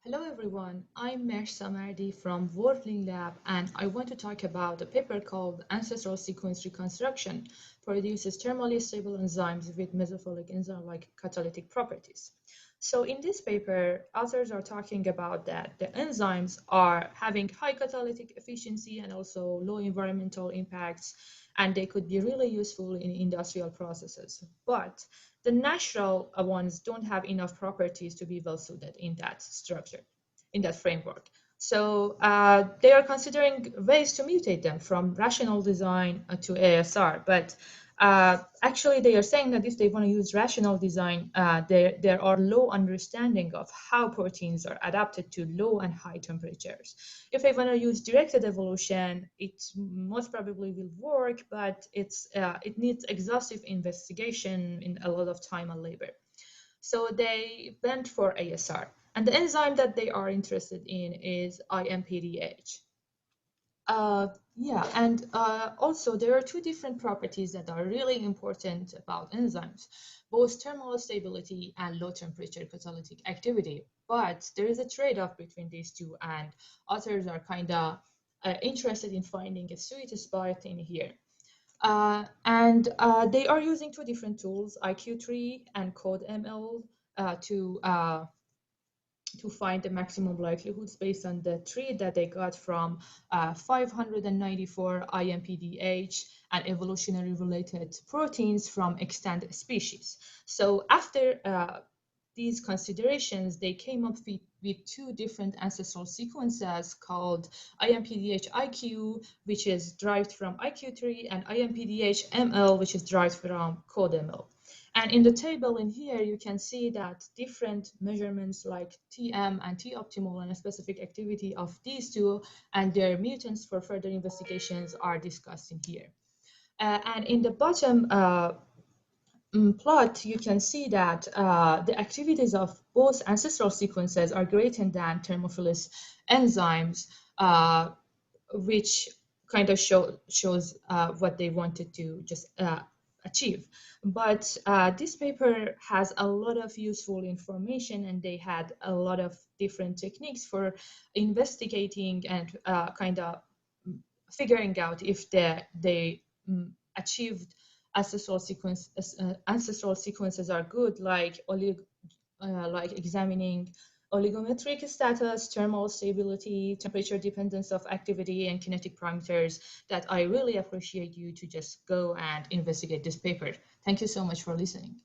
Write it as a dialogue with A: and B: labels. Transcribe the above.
A: Hello everyone, I'm Mesh Samardi from Worldling Lab and I want to talk about a paper called Ancestral Sequence Reconstruction produces thermally stable enzymes with mesophilic enzyme-like catalytic properties. So in this paper, authors are talking about that the enzymes are having high catalytic efficiency and also low environmental impacts, and they could be really useful in industrial processes. But the natural ones don't have enough properties to be well suited in that structure, in that framework. So they are considering ways to mutate them from rational design to ASR. But actually, they are saying that if they want to use rational design, there are low understanding of how proteins are adapted to low and high temperatures. If they want to use directed evolution, it most probably will work, but it needs exhaustive investigation in a lot of time and labor. So they went for ASR. And the enzyme that they are interested in is IMPDH. Yeah, and also there are two different properties that are really important about enzymes, both thermal stability and low temperature catalytic activity. But there is a trade-off between these two, and authors are kind of interested in finding a sweet spot in here. And they are using two different tools, IQ3 and CodeML, to find the maximum likelihoods based on the tree that they got from 594 IMPDH and evolutionary related proteins from extant species. So after these considerations, they came up with two different ancestral sequences called IMPDH IQ, which is derived from IQ3, and IMPDH ML, which is derived from CodeML. And in the table in here, you can see that different measurements like TM and T optimal and a specific activity of these two and their mutants for further investigations are discussed in here. And in the bottom plot, you can see that the activities of both ancestral sequences are greater than thermophilus enzymes, which kind of shows what they wanted to just achieve. But this paper has a lot of useful information, and they had a lot of different techniques for investigating and kind of figuring out if they achieved ancestral sequences are good, like examining oligometric status, thermal stability, temperature dependence of activity, and kinetic parameters, that I really appreciate you to just go and investigate this paper. Thank you so much for listening.